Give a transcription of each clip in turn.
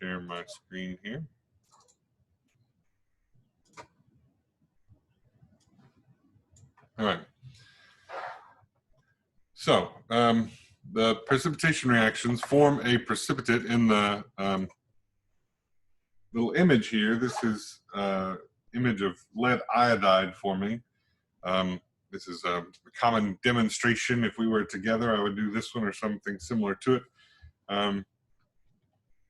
share my screen here. All right. So the precipitation reactions form a precipitate in the little image here. This is image of lead iodide forming. This is a common demonstration. If we were together, I would do this one or something similar to it.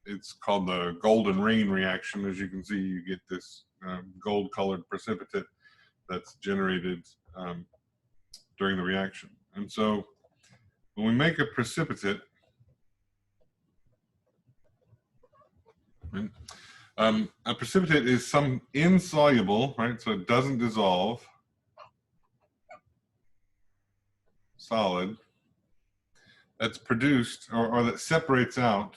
It's called the golden rain reaction. As you can see, you get this gold-colored precipitate that's generated during the reaction. And so when we make a precipitate, a precipitate is some insoluble, right? So it doesn't dissolve, solid, that's produced or that separates out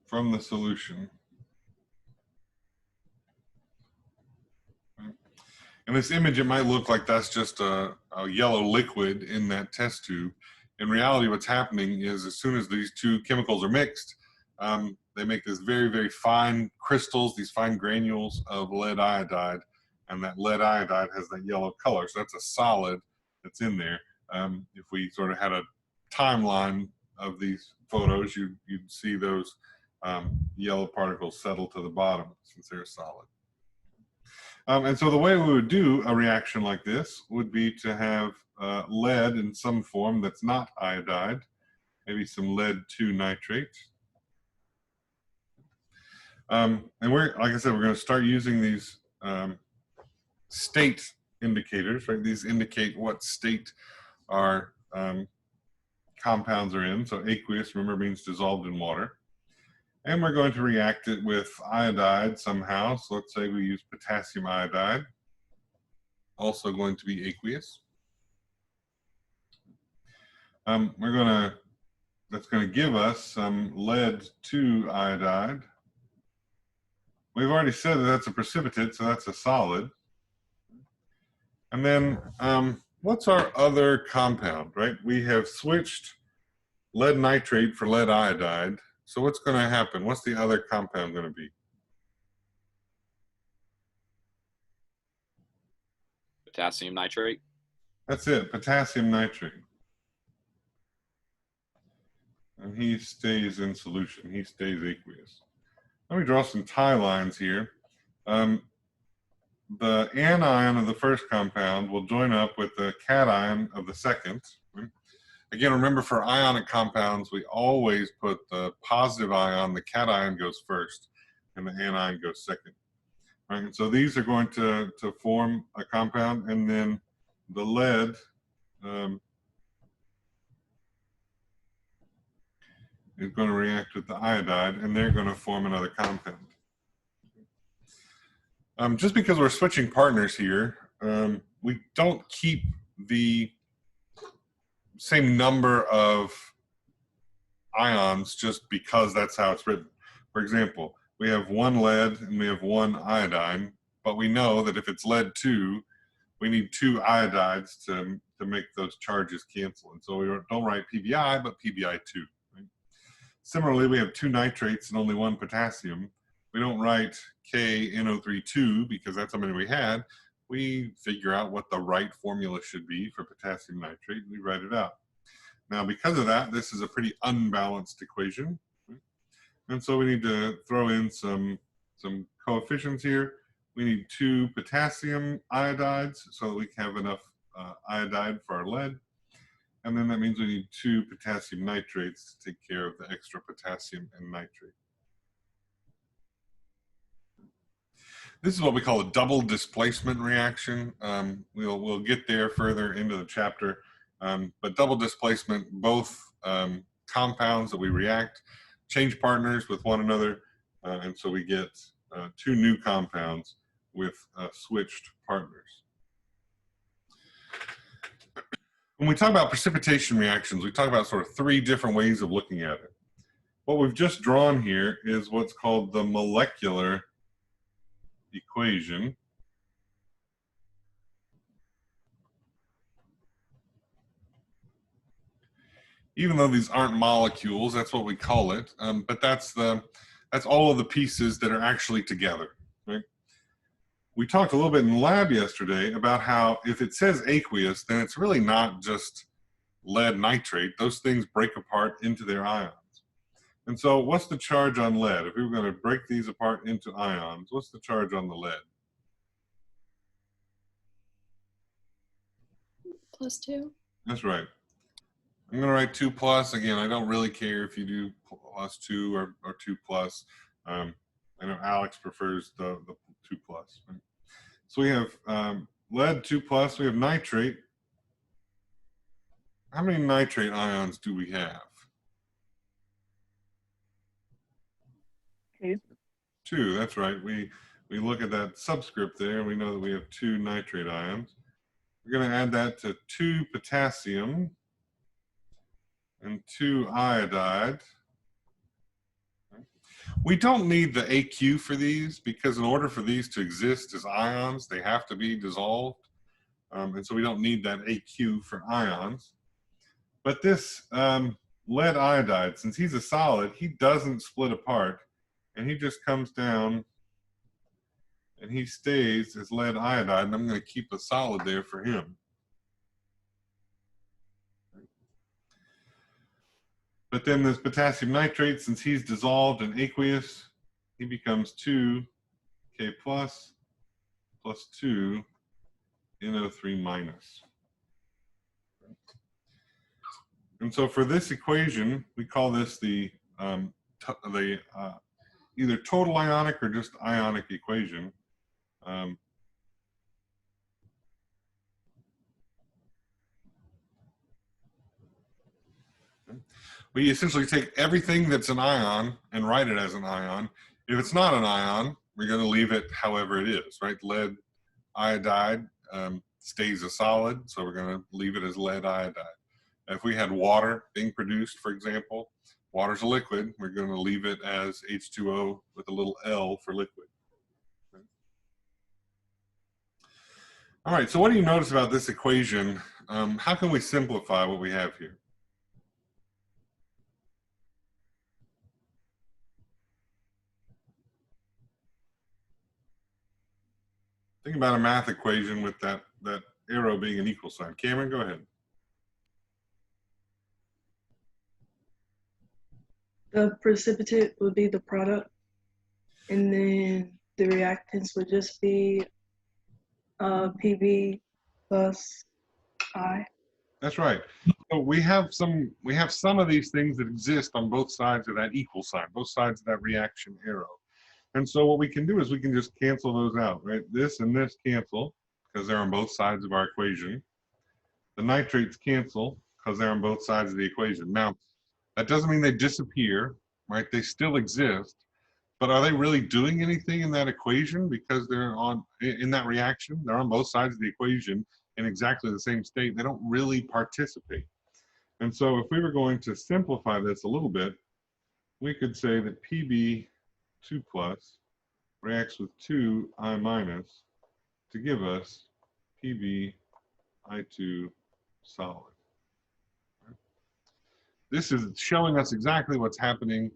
from the solution. In this image, it might look like that's just a yellow liquid in that test tube. In reality, what's happening is as soon as these two chemicals are mixed, they make this very, very fine crystals, these fine granules of lead iodide, and that lead iodide has that yellow color. So that's a solid that's in there. If we sort of had a timeline of these photos, you'd see those yellow particles settle to the bottom since they're solid. And so the way we would do a reaction like this would be to have lead in some form that's not iodide, maybe some lead-2 nitrate. And like I said, we're going to start using these state indicators, right? These indicate what state our compounds are in. So aqueous, remember, means dissolved in water. And we're going to react it with iodide somehow. So let's say we use potassium iodide, also going to be aqueous. That's going to give us some lead-2 iodide. We've already said that that's a precipitate, so that's a solid. And then what's our other compound, right? We have switched lead nitrate for lead iodide. So what's going to happen? What's the other compound going to be? Potassium nitrate. That's it, potassium nitrate. And he stays in solution. He stays aqueous. Let me draw some tie lines here. The anion of the first compound will join up with the cation of the second. Again, remember, for ionic compounds, we always put the positive ion, the cation goes first, and the anion goes second. Right? And so these are going to form a compound, and then the lead is going to react with the iodide, and they're going to form another compound. Just because we're switching partners here, we don't keep the same number of ions just because that's how it's written. For example, we have one lead and we have one iodine, but we know that if it's lead-2, we need 2 iodides to make those charges cancel. And so we don't write PBI, but PBI2. Right? Similarly, we have 2 nitrates and only 1 potassium. We don't write KNO3 because that's how many we had. We figure out what the right formula should be for potassium nitrate, and we write it out. Now, because of that, this is a pretty unbalanced equation. And so we need to throw in some coefficients here. We need 2 potassium iodides so that we can have enough iodide for our lead. And then that means we need 2 potassium nitrates to take care of the extra potassium and nitrate. This is what we call a double displacement reaction. We'll get there further into the chapter. But double displacement, both compounds that we react change partners with one another, and so we get 2 new compounds with switched partners. When we talk about precipitation reactions, we talk about sort of 3 different ways of looking at it. What we've just drawn here is what's called the molecular equation. even though these aren't molecules, that's what we call it. But that's all of the pieces that are actually together. Right? We talked a little bit in the lab yesterday about how if it says aqueous, then it's really not just lead nitrate. Those things break apart into their ions. And so what's the charge on lead? If we were going to break these apart into ions, what's the charge on the lead? +2. That's right. I'm going to write 2 plus. Again, I don't really care if you do +2 or 2 plus. I know Alex prefers the 2 plus. Right? So we have lead 2 plus. We have nitrate. How many nitrate ions do we have? 2. 2, that's right. We look at that subscript there, and we know that we have 2 nitrate ions. We're going to add that to 2 potassium and 2 iodide. We don't need the AQ for these because in order for these to exist as ions, they have to be dissolved. And so we don't need that AQ for ions. But this lead iodide, since he's a solid, he doesn't split apart. And he just comes down and he stays as lead iodide. And I'm going to keep a solid there for him. But then this potassium nitrate, since he's dissolved in aqueous, he becomes 2K plus 2 NO3 minus. And so for this equation, we call this the either total ionic or just ionic equation. We essentially take everything that's an ion and write it as an ion. If it's not an ion, we're going to leave it however it is, right? Lead iodide stays a solid, so we're going to leave it as lead iodide. If we had water being produced, for example, water's a liquid, we're going to leave it as H2O with a little L for liquid. Okay. All right, so what do you notice about this equation? How can we simplify what we have here? Think about a math equation with that arrow being an equal sign. Cameron, go ahead. The precipitate would be the product, and then the reactants would just be PB plus I. That's right. So we have some of these things that exist on both sides of that equal sign, both sides of that reaction arrow. And so what we can do is we can just cancel those out, right? This and this cancel because they're on both sides of our equation. The nitrates cancel because they're on both sides of the equation. Now, that doesn't mean they disappear, right? They still exist, but are they really doing anything in that equation because they're in that reaction? They're on both sides of the equation in exactly the same state. They don't really participate. And so if we were going to simplify this a little bit, we could say that PB 2 plus reacts with 2 I minus to give us PB I2 solid. This is showing us exactly what's happening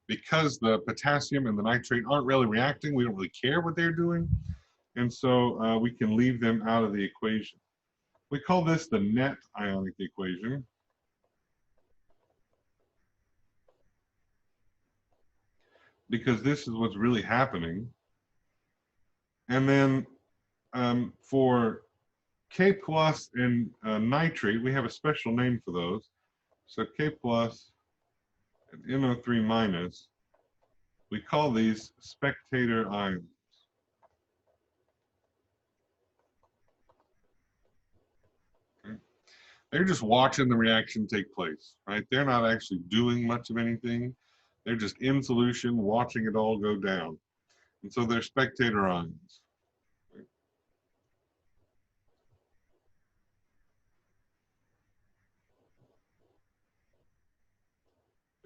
because the potassium and the nitrate aren't really reacting. We don't really care what they're doing. And so we can leave them out of the equation. We call this the net ionic equation. Because this is what's really happening. And then for K plus and nitrate, we have a special name for those. So K plus and NO3 minus, we call these spectator ions. Okay. They're just watching the reaction take place, right? They're not actually doing much of anything. They're just in solution, watching it all go down. And so they're spectator ions. Okay.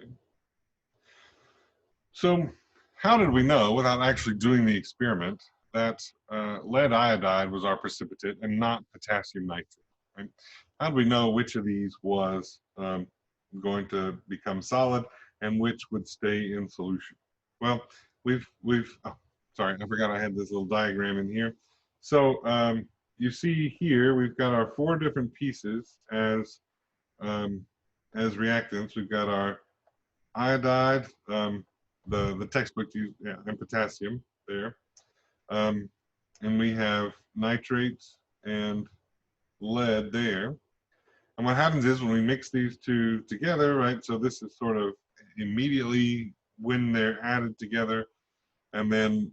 Okay. So how did we know, without actually doing the experiment, that lead iodide was our precipitate and not potassium nitrate? Right? How did we know which of these was going to become solid and which would stay in solution. Well, oh, sorry, I forgot I had this little diagram in here. So you see here, we've got our 4 different pieces as reactants. We've got our iodide, the textbook used, yeah, and potassium there. And we have nitrates and lead there. And what happens is when we mix these two together, right, so this is sort of immediately when they're added together, and then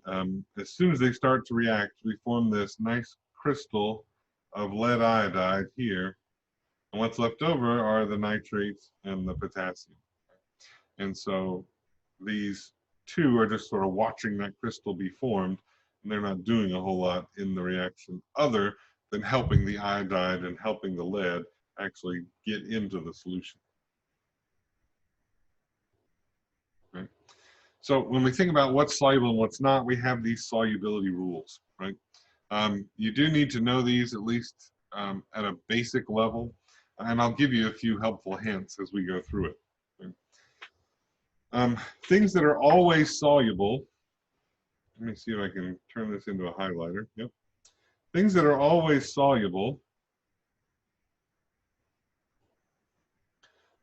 as soon as they start to react, we form this nice crystal of lead iodide here. And what's left over are the nitrates and the potassium. And so these two are just sort of watching that crystal be formed, and they're not doing a whole lot in the reaction other than helping the iodide and helping the lead actually get into the solution. Right? So when we think about what's soluble and what's not, we have these solubility rules, right? You do need to know these at least at a basic level, and I'll give you a few helpful hints as we go through it. Right? Things that are always soluble, let me see if I can turn this into a highlighter. Yep. Things that are always soluble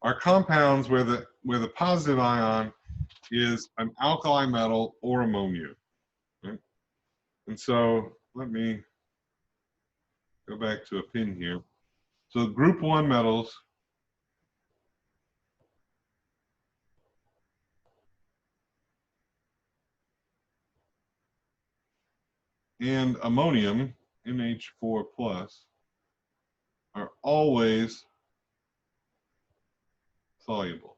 are compounds where the positive ion is an alkali metal or ammonia. Right? And so let me go back to a pin here. So group 1 metals and ammonium, NH4+, are always soluble.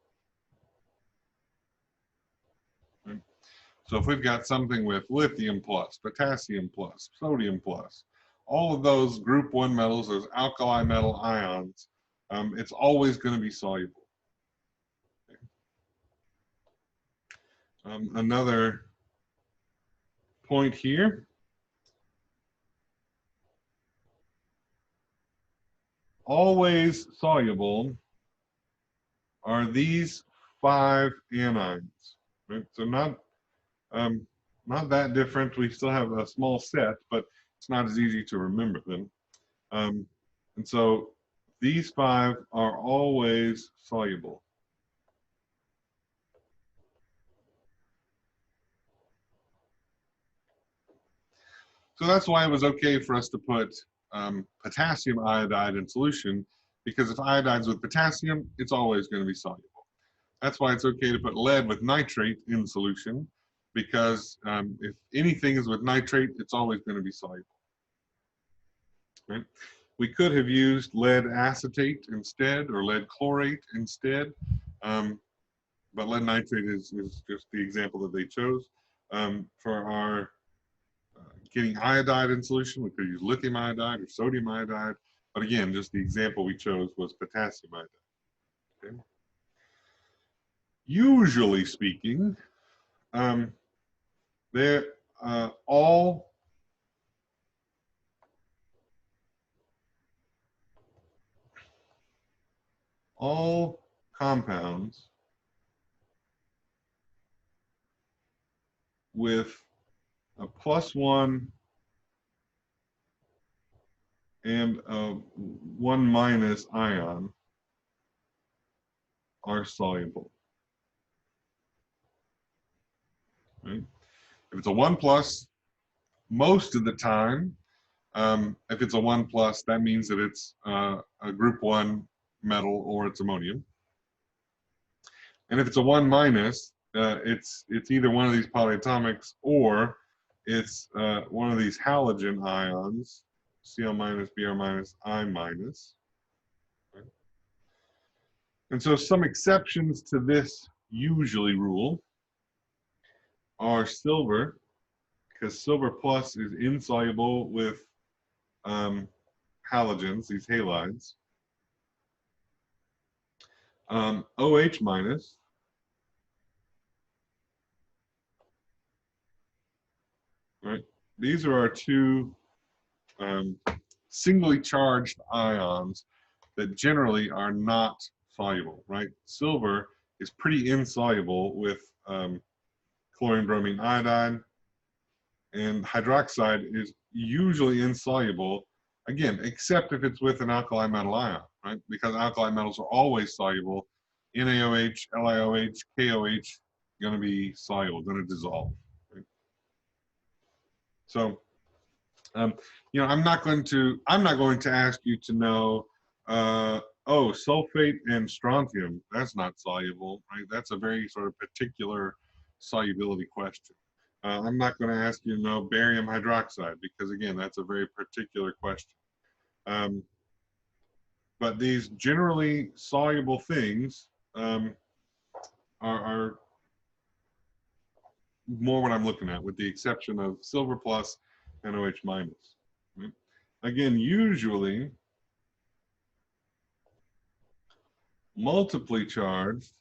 Right? So if we've got something with lithium plus, potassium plus, sodium plus, all of those group 1 metals, those alkali metal ions, it's always going to be soluble. Okay. Another point here. Always soluble are these 5 anions. Right? So not that different. We still have a small set, but it's not as easy to remember them. And so these 5 are always soluble. So that's why it was okay for us to put potassium iodide in solution, because if iodide's with potassium, it's always going to be soluble. That's why it's okay to put lead with nitrate in solution, because if anything is with nitrate, it's always going to be soluble. Right? We could have used lead acetate instead, or lead chlorate instead, but lead nitrate is just the example that they chose. For our getting iodide in solution, we could use lithium iodide or sodium iodide, but again, just the example we chose was potassium iodide. Okay? Usually speaking, they're all compounds with a +1 and a 1- ion are soluble. Right? If it's a 1+, most of the time, if it's a 1+, that means that it's a group 1 metal or it's ammonium. And if it's a 1-, it's either one of these polyatomics or it's one of these halogen ions, Cl-, Br-, I-. Right? And so some exceptions to this usually rule are silver, because silver plus is insoluble with halogens, these halides. OH-, right? These are our 2 singly charged ions that generally are not soluble, right? Silver is pretty insoluble with chlorine, bromine, iodide, and hydroxide is usually insoluble, again, except if it's with an alkali metal ion, right? Because alkali metals are always soluble. NaOH, LiOH, KOH, going to be soluble, going to dissolve. Right? So, you know, I'm not going to ask you to know, oh, sulfate and strontium, that's not soluble, right? That's a very sort of particular solubility question. I'm not going to ask you to know barium hydroxide because, again, that's a very particular question. But these generally soluble things are more what I'm looking at, with the exception of silver plus and OH minus. Right? Again, usually multiply charged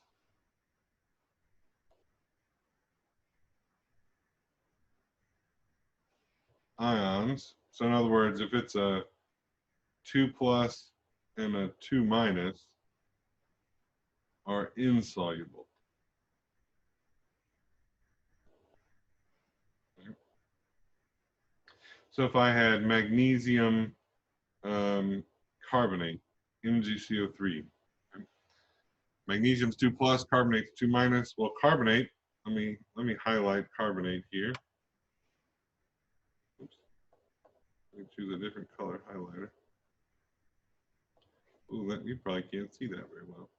ions. So in other words, if it's a 2 plus and a 2 minus, are insoluble. Okay. So if I had magnesium carbonate, MgCO3, okay. Magnesium's 2 plus, carbonate's 2 minus. Well, carbonate, let me highlight carbonate here. Oops. Let me choose a different color highlighter. Ooh, that, you probably can't see that very well.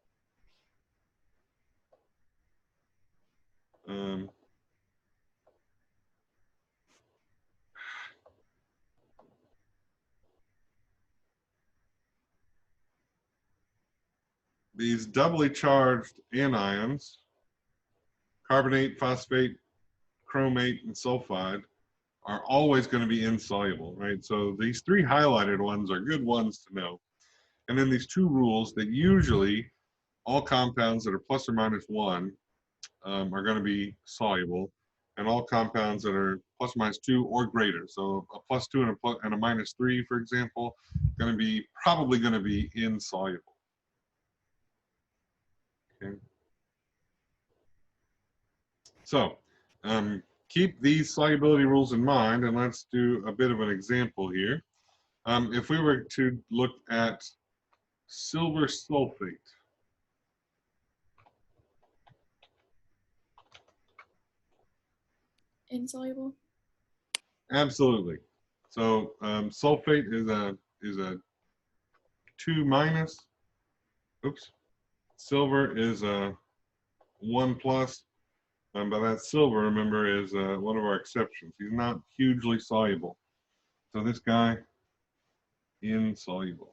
These doubly charged anions, carbonate, phosphate, chromate, and sulfide, are always going to be insoluble, right? So these three highlighted ones are good ones to know. And then these two rules that usually all compounds that are plus or minus 1 are going to be soluble, and all compounds that are plus or minus 2 or greater, so a plus 2 and a minus 3, for example, probably going to be insoluble. Okay. So keep these solubility rules in mind, and let's do a bit of an example here. If we were to look at silver sulfate, Insoluble. absolutely. So sulfate is a 2 minus. Oops. Silver is a 1 plus. But that silver, remember, is one of our exceptions. He's not hugely soluble. So this guy, insoluble.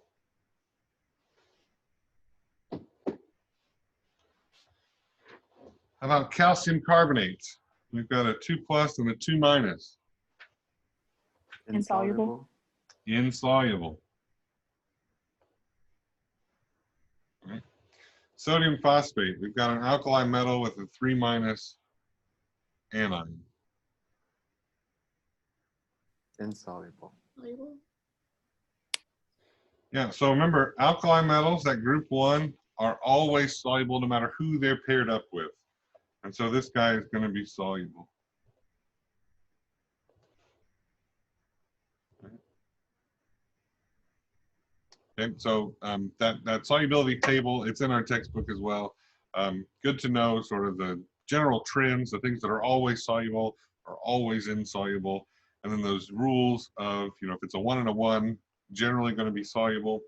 How about calcium carbonate? We've got a 2 plus and a 2 minus. Insoluble. Insoluble. Right. Sodium phosphate. We've got an alkali metal with a 3 minus anion. Insoluble. Soluble. Yeah, so remember, alkali metals, that group 1, are always soluble no matter who they're paired up with. And so this guy is going to be soluble. Okay, so that solubility table, it's in our textbook as well. Good to know sort of the general trends, the things that are always soluble are always insoluble. And then those rules of, you know, if it's a 1 and a 1, generally going to be soluble.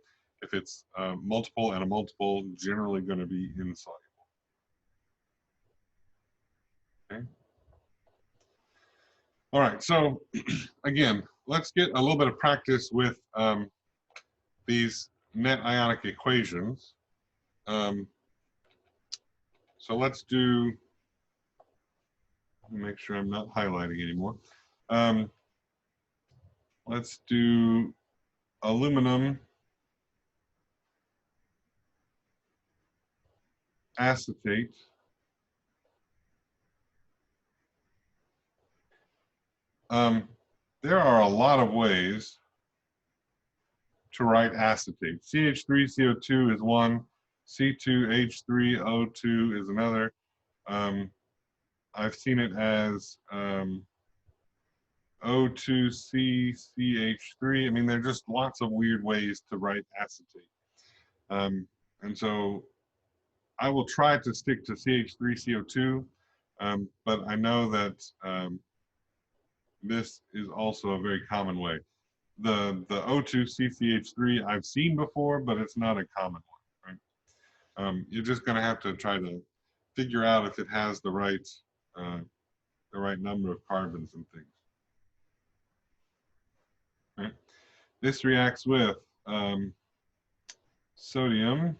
If it's multiple and a multiple, generally going to be insoluble. Okay. All right, so again, let's get a little bit of practice with these net ionic equations. So let's do, let me make sure I'm not highlighting anymore. Let's do aluminum acetate. There are a lot of ways to write acetate. CH3CO2 is one. C2H3O2 is another. I've seen it as O2CCH3. I mean, there are just lots of weird ways to write acetate. And so I will try to stick to CH3CO2, but I know that this is also a very common way. The O2CCH3 I've seen before, but it's not a common one, right? You're just going to have to try to figure out if it has the right number of carbons and things. Right? This reacts with sodium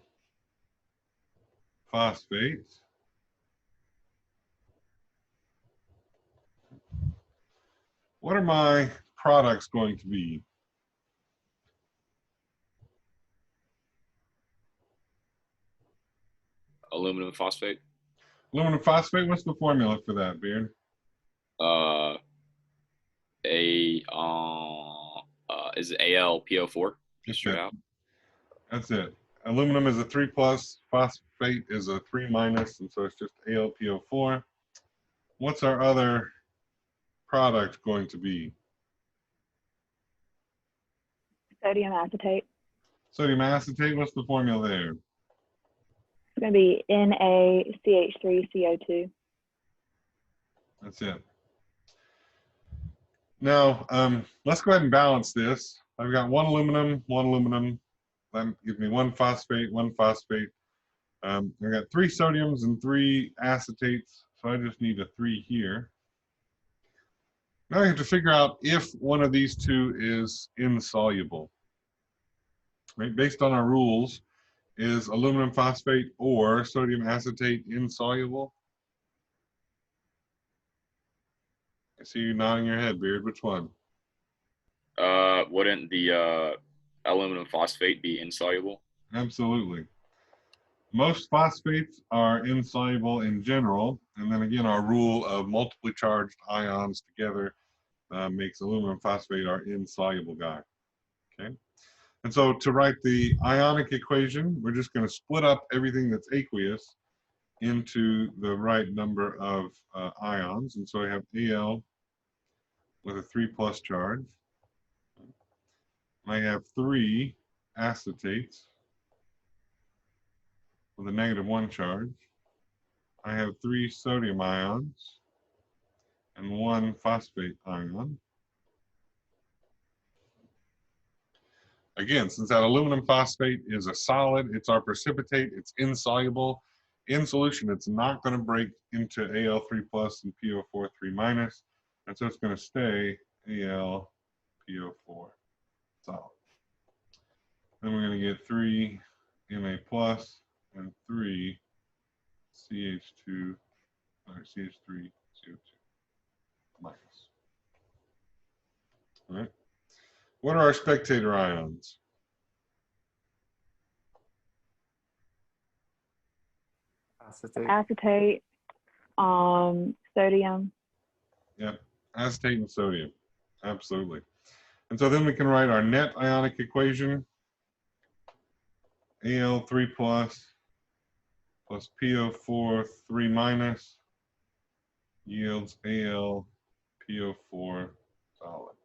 phosphate. What are my products going to be? Aluminum phosphate. Aluminum phosphate, what's the formula for that, Beard? Is it AlPO4? Just straight it. out. That's it. Aluminum is a 3+, phosphate is a 3-, and so it's just AlPO4. What's our other product going to be? Sodium acetate. Sodium acetate, what's the formula there? It's going to be NaCH3CO2. That's it. Now, let's go ahead and balance this. I've got one aluminum. That gives me one phosphate. I've got 3 sodiums and 3 acetates, so I just need a 3 here. Now I have to figure out if one of these two is insoluble. Right? Based on our rules, is aluminum phosphate or sodium acetate insoluble? I see you nodding your head, Beard. Which one? Wouldn't the aluminum phosphate be insoluble? Absolutely. Most phosphates are insoluble in general, and then again, our rule of multiply charged ions together makes aluminum phosphate our insoluble guy. Okay, and so to write the ionic equation, we're just going to split up everything that's aqueous into the right number of ions, and so I have Al with a 3+ charge. I have 3 acetates with a -1 charge. I have 3 sodium ions and 1 phosphate ion. Again, since that aluminum phosphate is a solid, it's our precipitate, it's insoluble. In solution, it's not going to break into Al3+ and PO4 3-, and so it's going to stay AlPO4 solid. Then we're going to get 3 Na+ and 3 CH2 or CH3CO2-. All right. What are our spectator ions? Acetate. Acetate, sodium. Yep, acetate and sodium. Absolutely. And so then we can write our net ionic equation. Al3+ plus PO4 3- yields AlPO4 solid.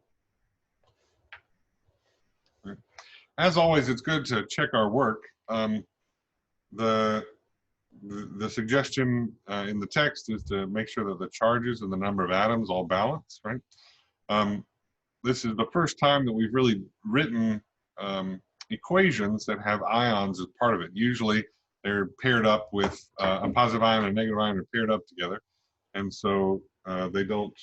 Right. As always, it's good to check our work. The suggestion in the text is to make sure that the charges and the number of atoms all balance, right? This is the first time that we've really written equations that have ions as part of it. Usually they're paired up with a positive ion and a negative ion are paired up together. And so we don't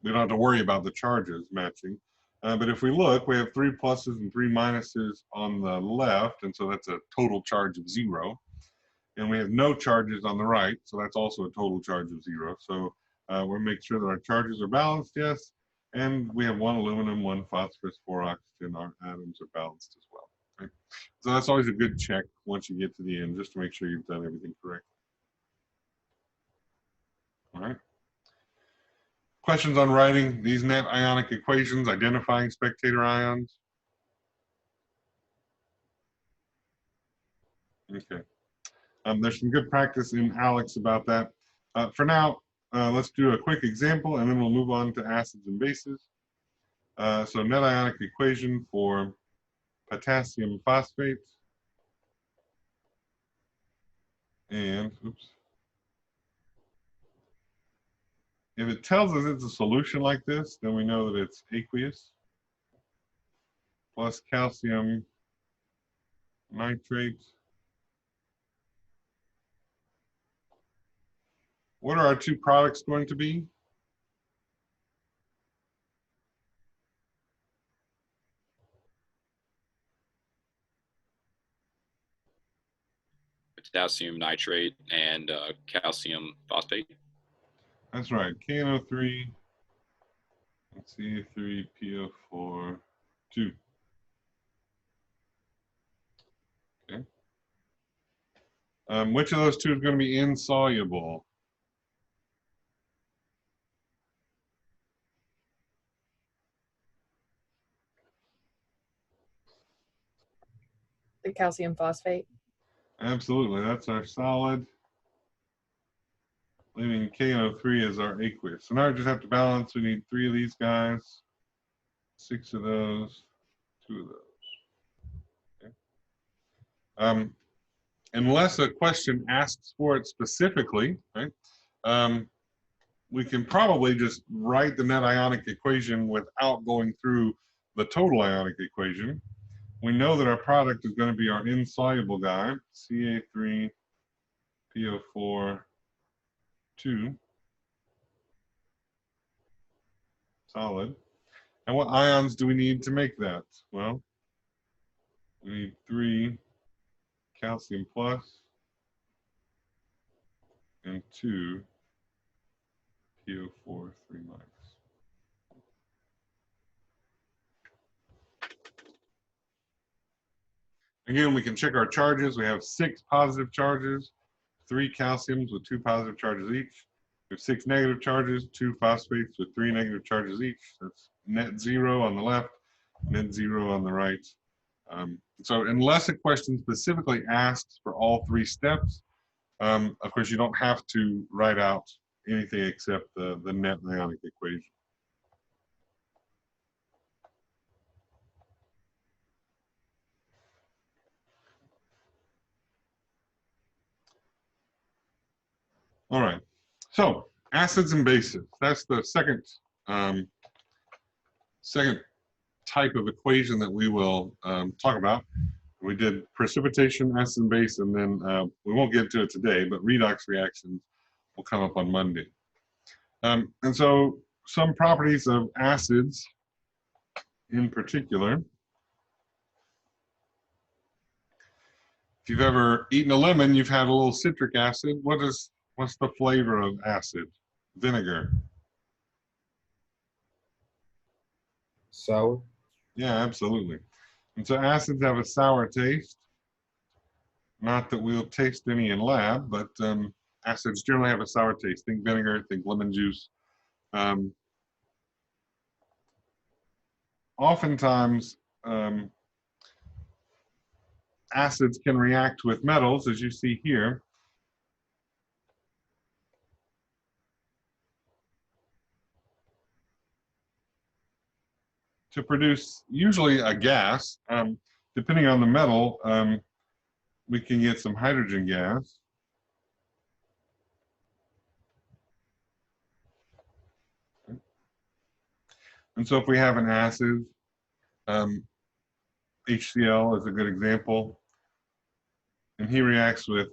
have to worry about the charges matching. But if we look, we have 3 pluses and 3 minuses on the left, and so that's a total charge of 0. And we have no charges on the right, so that's also a total charge of 0. So we'll make sure that our charges are balanced, yes. And we have 1 aluminum, 1 phosphorus, 4 oxygen. Our atoms are balanced as well. Right? So that's always a good check once you get to the end, just to make sure you've done everything correctly. All right. Questions on writing these net ionic equations, identifying spectator ions? Okay. There's some good practice in Alex about that. For now, let's do a quick example, and then we'll move on to acids and bases. So net ionic equation for potassium phosphate. And, oops. If it tells us it's a solution like this, then we know that it's aqueous plus calcium nitrate. What are our two products going to be? Potassium nitrate and calcium phosphate. That's right, KNO3 and CA3PO4 2. Okay. Which of those two is going to be insoluble? The calcium phosphate. Absolutely, that's our solid. Leaving KNO3 as our aqueous. So now we just have to balance. We need 3 of these guys, 6 of those, 2 of those. Okay. Unless a question asks for it specifically, right? We can probably just write the net ionic equation without going through the total ionic equation. We know that our product is going to be our insoluble guy, Ca3PO4 2, solid. And what ions do we need to make that? Well, we need 3 calcium plus and 2 PO4 3 minus. Again, we can check our charges. We have 6 positive charges, 3 calciums with 2 positive charges each. We have 6 negative charges, 2 phosphates with 3 negative charges each. That's net 0 on the left, net 0 on the right. So unless a question specifically asks for all 3 steps, of course, you don't have to write out anything except the net ionic equation. All right, so acids and bases. That's the second type of equation that we will talk about. We did precipitation, acid and base, and then we won't get to it today, but redox reactions will come up on Monday. And so some properties of acids in particular. If you've ever eaten a lemon, you've had a little citric acid. What's the flavor of acid? Vinegar. Sour. Yeah, absolutely. And so acids have a sour taste. Not that we'll taste any in lab, but acids generally have a sour taste. Think vinegar, think lemon juice. Oftentimes, acids can react with metals, as you see here. To produce usually a gas. Depending on the metal, we can get some hydrogen gas. And so if we have an acid, HCl is a good example. And he reacts with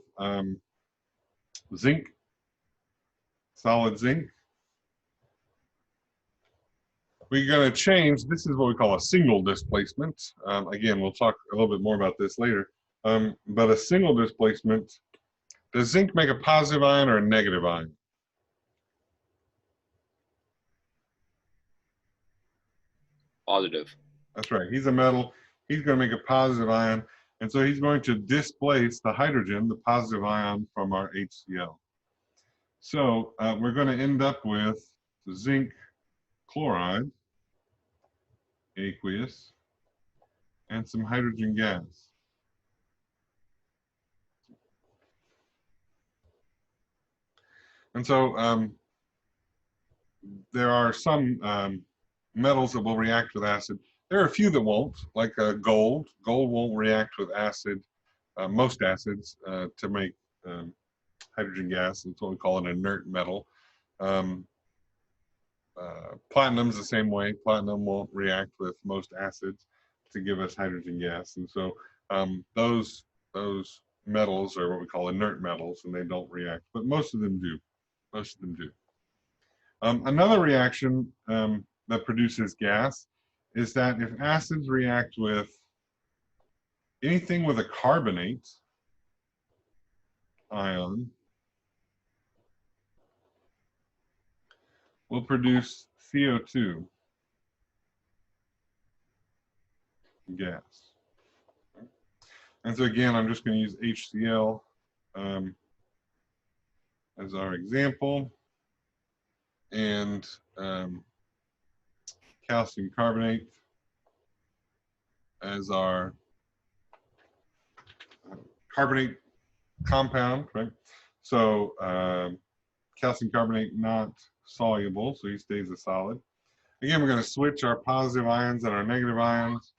zinc, solid zinc. We're going to change, this is what we call a single displacement. Again, we'll talk a little bit more about this later. But a single displacement, does zinc make a positive ion or a negative ion? Positive. That's right, he's a metal, he's going to make a positive ion, and so he's going to displace the hydrogen, the positive ion, from our HCl. So we're going to end up with zinc chloride, aqueous, and some hydrogen gas. And so there are some metals that will react with acid. There are a few that won't, like gold. Gold won't react with acid, most acids, to make hydrogen gas. It's what we call an inert metal. Platinum's the same way. Platinum won't react with most acids to give us hydrogen gas. And so those metals are what we call inert metals, and they don't react, but most of them do. Most of them do. Another reaction that produces gas is that if acids react with anything with a carbonate ion, will produce CO2 gas. And so again, I'm just going to use HCl as our example, and calcium carbonate as our carbonate compound, right? So calcium carbonate not soluble, so he stays a solid. Again, we're going to switch our positive ions and our negative ions.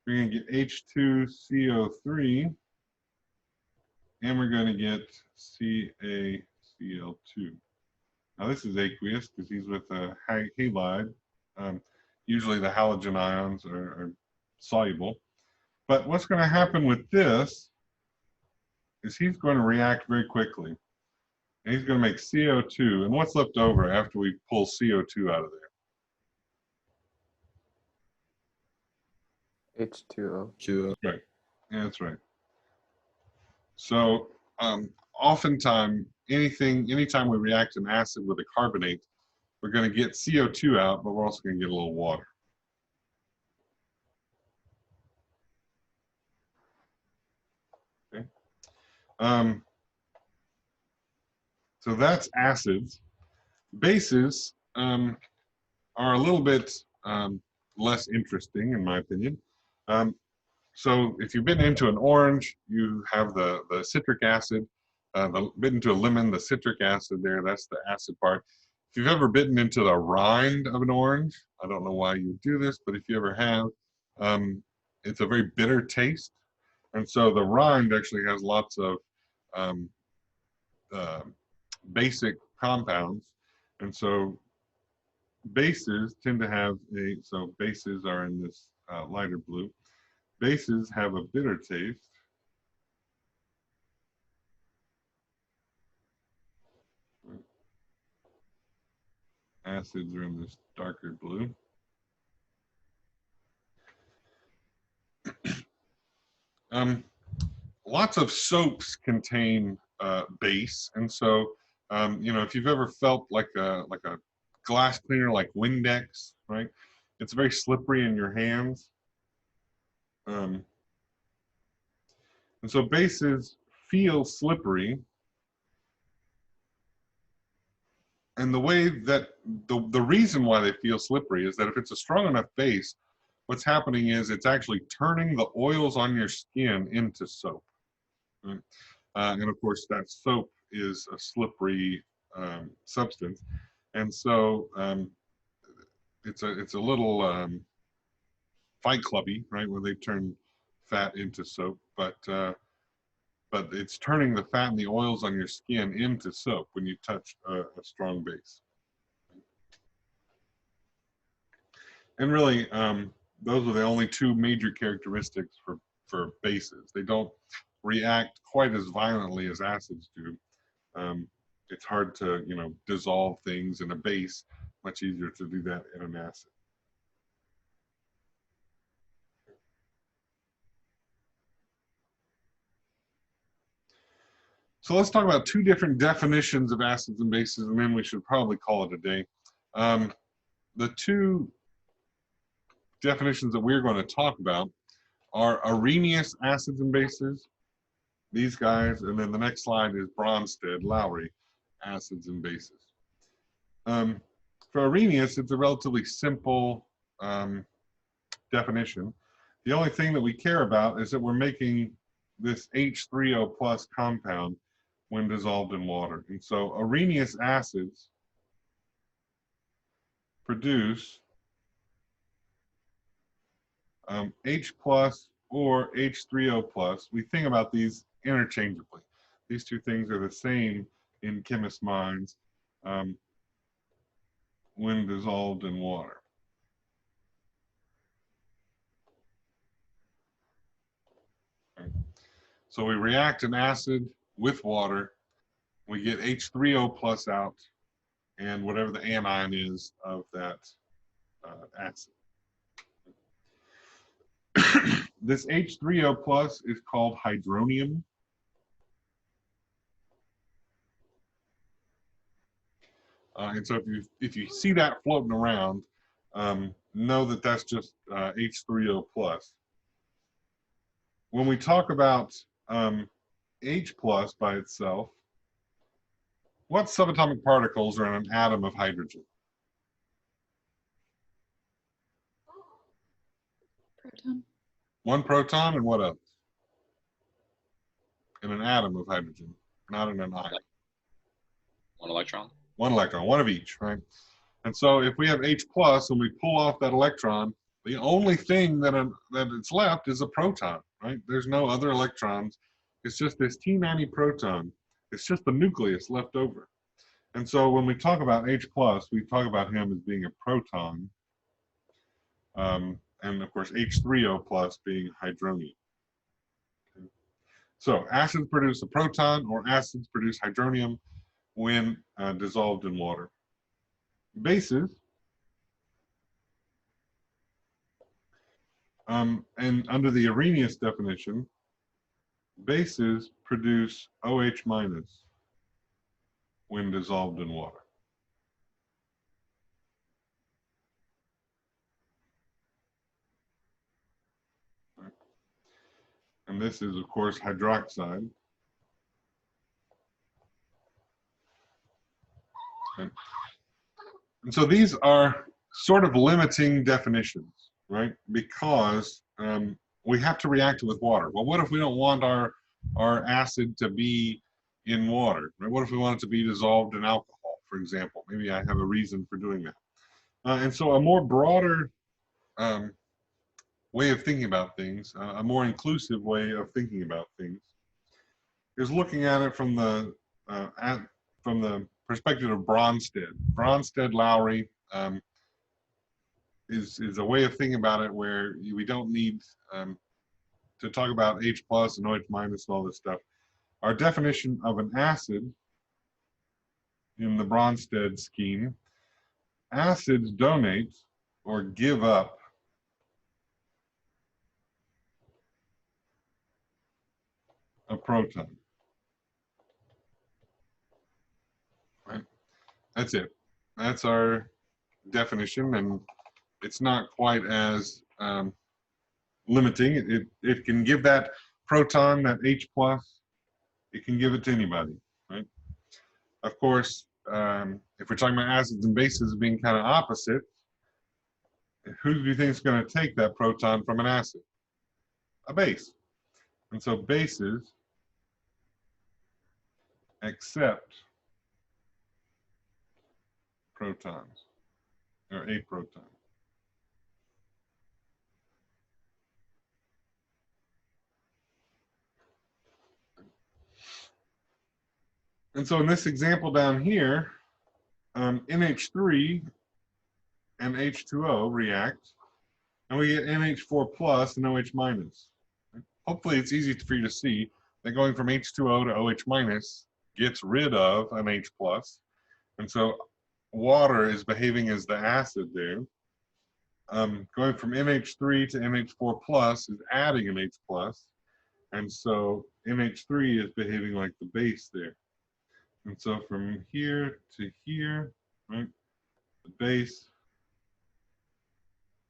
We're going to get H2CO3, and we're going to get CaCl2. Now this is aqueous because he's with a halide. Usually the halogen ions are soluble. But what's going to happen with this is he's going to react very quickly. And he's going to make CO2. And what's left over after we pull CO2 out of there? H2O. Right. Yeah, that's right. So oftentimes, anytime we react an acid with a carbonate, we're going to get CO2 out, but we're also going to get a little water. Okay. So that's acids. Bases are a little bit less interesting, in my opinion. So if you've bitten into an orange, you have the citric acid. Bitten into a lemon, the citric acid there, that's the acid part. If you've ever bitten into the rind of an orange, I don't know why you would do this, but if you ever have, it's a very bitter taste. And so the rind actually has lots of basic compounds. And so bases tend to have so bases are in this lighter blue. Bases have a bitter taste. Acids are in this darker blue. Lots of soaps contain base, and so you know, if you've ever felt like a glass cleaner like Windex, right? It's very slippery in your hands. And so bases feel slippery. And the way that the reason why they feel slippery is that if it's a strong enough base, what's happening is it's actually turning the oils on your skin into soap. Right? And of course, that soap is a slippery substance. And so it's a little Fight Clubby, right, where they turn fat into soap, but it's turning the fat and the oils on your skin into soap when you touch a strong base. And really, those are the only two major characteristics for bases. They don't react quite as violently as acids do. It's hard to, you know, dissolve things in a base. Much easier to do that in an acid. So let's talk about two different definitions of acids and bases, and then we should probably call it a day. The two definitions that we're going to talk about are Arrhenius acids and bases, these guys, and then the next slide is Bronsted-Lowry acids and bases. For Arrhenius, it's a relatively simple definition. The only thing that we care about is that we're making this H3O plus compound when dissolved in water. And so areneous acids produce H plus or H3O plus. We think about these interchangeably. These two things are the same in chemists' minds when dissolved in water. Okay. So we react an acid with water, we get H3O plus out, and whatever the anion is of that acid. This H3O plus is called hydronium. And so if you see that floating around, know that that's just H3O plus. When we talk about H plus by itself, what subatomic particles are in an atom of hydrogen? Proton. One proton and what else? In an atom of hydrogen, not in an ion. 1 electron. One electron, one of each, right? And so if we have H plus and we pull off that electron, the only thing that it's left is a proton, right? There's no other electrons. It's just this T90 proton. It's just the nucleus left over. And so when we talk about H plus, we talk about him as being a proton. And of course, H3O plus being hydronium. Okay. So acids produce a proton or acids produce hydronium when dissolved in water. Bases, and under the Arrhenius definition, bases produce OH minus when dissolved in water. And this is, of course, hydroxide. And so these are sort of limiting definitions, right? Because we have to react it with water. Well, what if we don't want our acid to be in water? Right? What if we want it to be dissolved in alcohol, for example? Maybe I have a reason for doing that. And so a more broader way of thinking about things, a more inclusive way of thinking about things, is looking at it from the perspective of Bronsted. Bronsted-Lowry is a way of thinking about it where we don't need to talk about H plus and OH minus and all this stuff. Our definition of an acid in the Bronsted scheme, acids donate or give up a proton. Right? That's it. That's our definition, and it's not quite as limiting. It can give that proton, that H plus, it can give it to anybody, right? Of course, if we're talking about acids and bases being kind of opposite, who do you think is going to take that proton from an acid? A base. And so bases accept protons, or a proton. And so in this example down here, NH3 and H2O react, and we get NH4 plus and OH minus. Hopefully it's easy for you to see that going from H2O to OH minus gets rid of an H plus. And so water is behaving as the acid there. Going from NH3 to NH4 plus is adding an H plus. And so NH3 is behaving like the base there. And so from here to here, right, the base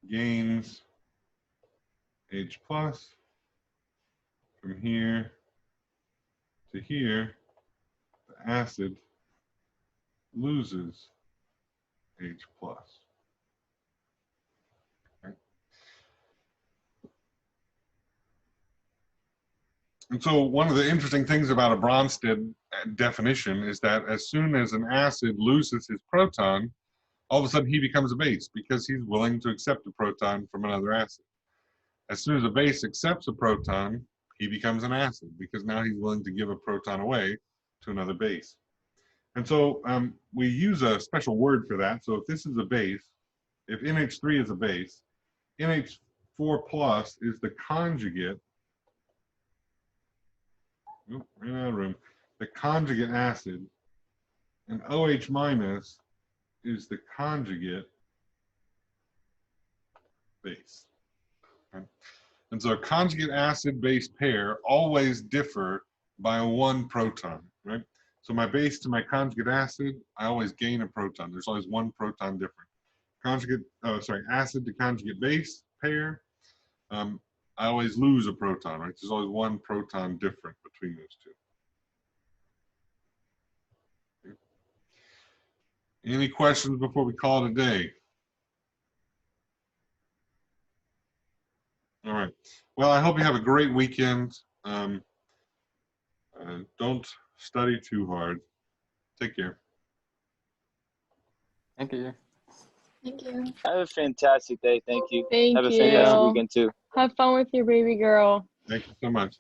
gains H plus. From here to here, the acid loses H plus. Okay. And so one of the interesting things about a Bronsted definition is that as soon as an acid loses his proton, all of a sudden he becomes a base because he's willing to accept a proton from another acid. As soon as a base accepts a proton, he becomes an acid because now he's willing to give a proton away to another base. And so we use a special word for that. So if this is a base, if NH3 is a base, NH4 plus is the conjugate, ran out of room, the conjugate acid, and OH minus is the conjugate base. Okay. And so a conjugate acid-base pair always differ by 1 proton, right? So my base to my conjugate acid, I always gain a proton. There's always 1 proton different. Acid to conjugate base pair, I always lose a proton, right? There's always 1 proton different between those two. Okay. Any questions before we call it a day? All right. Well, I hope you have a great weekend. Don't study too hard. Take care. Thank you. Thank you. Have a fantastic day. Thank you. Thank Have a you. fantastic weekend too. Have fun with your baby girl. Thank you so much.